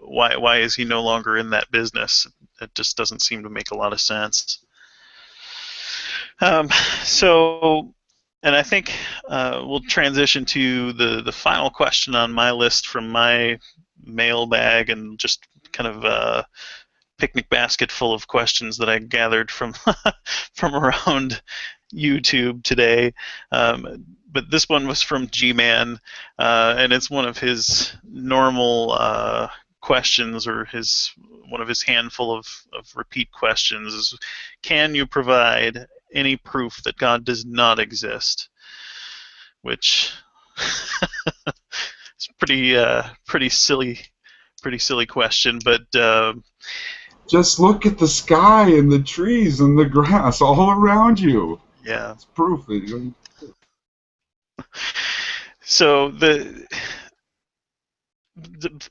why is he no longer in that business? It just doesn't seem to make a lot of sense. And I think we'll transition to the final question on my list from my mailbag, and just kind of a picnic basket full of questions that I gathered from from around YouTube today. But this one was from G-Man, and it's one of his normal questions, or one of his handful of repeat questions is, can you provide any proof that God does not exist? Which is pretty silly question, but just look at the sky and the trees and the grass all around you. Yeah, it's proof. So the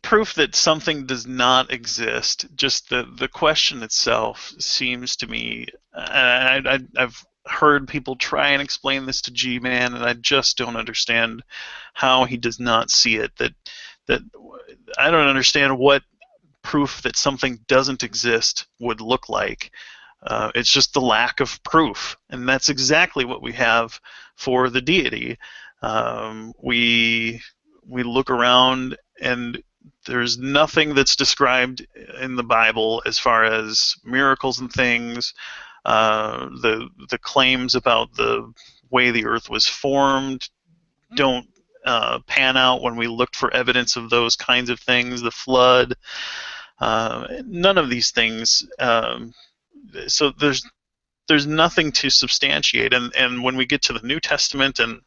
proof that something does not exist, just the question itself seems to me, and I've heard people try and explain this to G-Man, and I just don't understand how he does not see it. That I don't understand what proof that something doesn't exist would look like. It's just the lack of proof, and that's exactly what we have for the deity. We look around, and there's nothing that's described in the Bible as far as miracles and things. The claims about the way the earth was formed don't pan out when we looked for evidence of those kinds of things, the flood. None of these things. So there's nothing to substantiate. And when we get to the New Testament and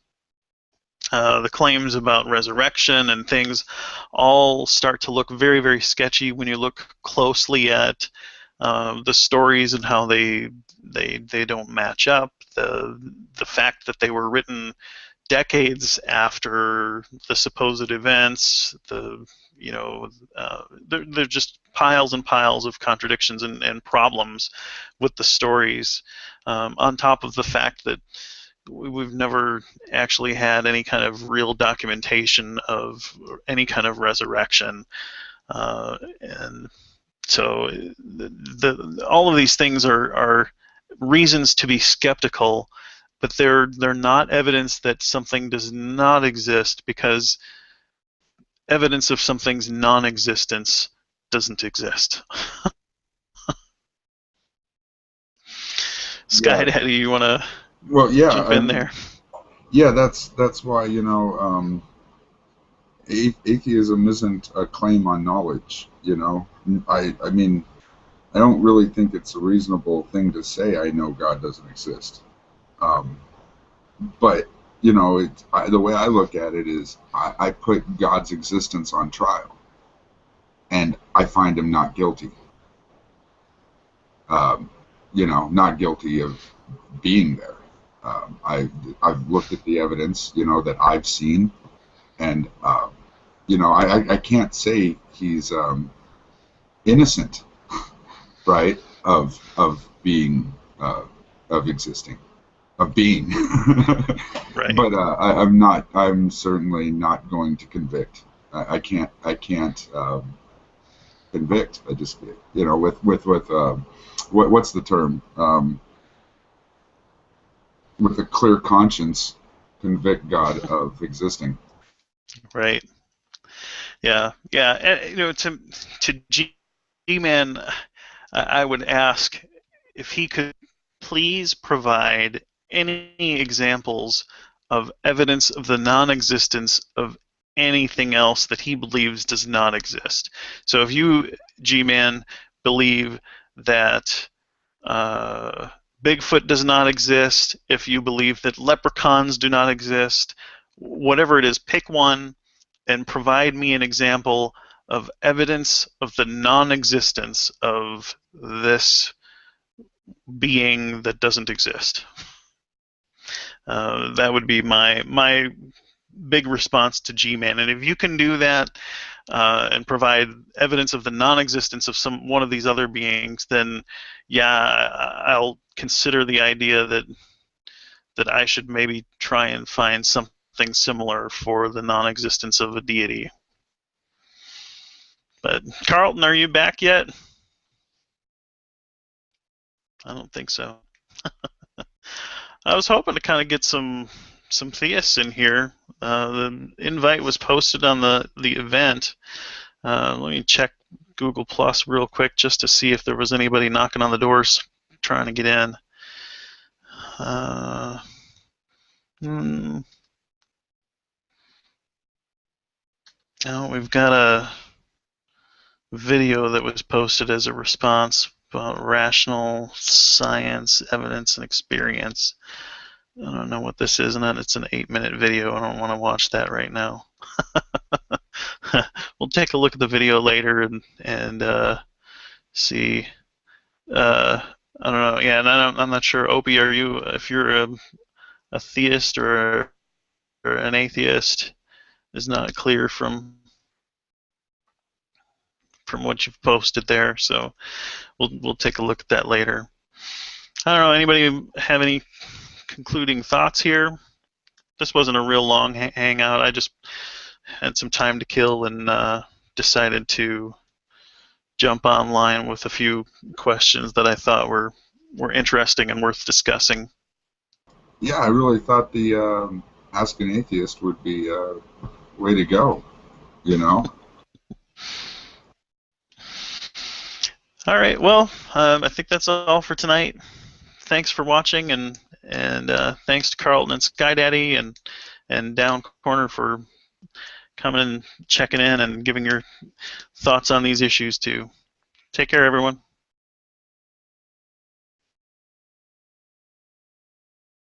the claims about resurrection and things all start to look very, very sketchy when you look closely at the stories and how they don't match up. The fact that they were written decades after the supposed events, they're just piles and piles of contradictions and problems with the stories, on top of the fact that we've never actually had any kind of real documentation of any kind of resurrection. And so all of these things are reasons to be skeptical, but they're not evidence that something does not exist, because evidence of something's non-existence doesn't exist. Sky Daddy, you want to jump in there? Yeah, that's why, atheism isn't a claim on knowledge. I mean, I don't really think it's a reasonable thing to say I know God doesn't exist. But the way I look at it is I put God's existence on trial, and I find him not guilty. Not guilty of being there. I've looked at the evidence, that I've seen, and I can't say he's innocent, right? Of being of existing, of being. Right. But I'm certainly not going to convict. I can't convict. I just with what's the term? With a clear conscience, convict God of existing. Right. Yeah. And, to G-Man, I would ask if he could please provide any examples of evidence of the non-existence of anything else that he believes does not exist. So if you, G-Man, believe that Bigfoot does not exist, if you believe that leprechauns do not exist, whatever it is, pick one and provide me an example of evidence of the non-existence of this being that doesn't exist. That would be my big response to G-Man. And if you can do that and provide evidence of the non-existence of one of these other beings, then yeah, I'll consider the idea that I should maybe try and find something similar for the non-existence of a deity. But Carlton, are you back yet? I don't think so. I was hoping to kind of get some theists in here. The invite was posted on the event. Let me check Google Plus real quick just to see if there was anybody knocking on the doors trying to get in. No, we've got a video that was posted as a response about rational science, evidence, and experience. I don't know what this is, and it's an 8-minute video. I don't want to watch that right now. We'll take a look at the video later and see. I don't know. Yeah, and I'm not sure. Opie, if you're a theist or an atheist, is not clear from what you've posted there. So we'll take a look at that later. I don't know. Anybody have any concluding thoughts here? This wasn't a real long hangout. I just had some time to kill and decided to jump online with a few questions that I thought were interesting and worth discussing. Yeah, I really thought the Ask an Atheist would be a way to go, All right, well, I think that's all for tonight. Thanks for watching, and thanks to Carlton and Sky Daddy, and and Down Corner for coming and checking in and giving your thoughts on these issues too. Take care, everyone.